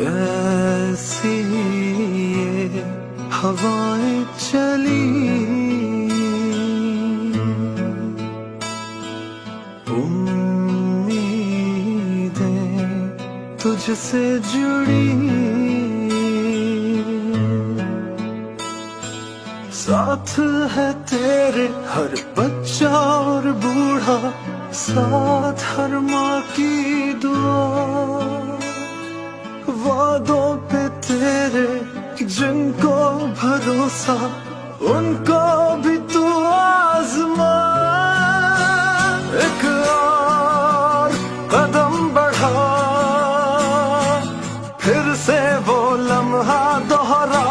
कैसी ये हवाएं चली, उम्मीदें तुझसे जुड़ी, साथ है तेरे हर बच्चा और बूढ़ा, साथ हर माँ की दुआ, वादों पे तेरे जिनको भरोसा, उनको भी तू आजमा। एक और कदम बढ़ा, फिर से वो लम्हा दोहरा,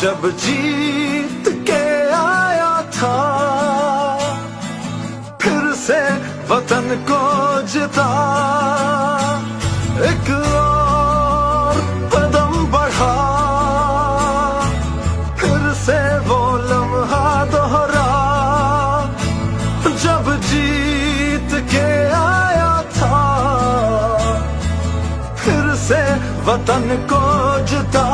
जब जीत के आया था, फिर से वतन को जिता। एक और कदम बढ़ा, फिर से वो लम्हा दोहरा, जब जीत के आया था, फिर से वतन को जिता।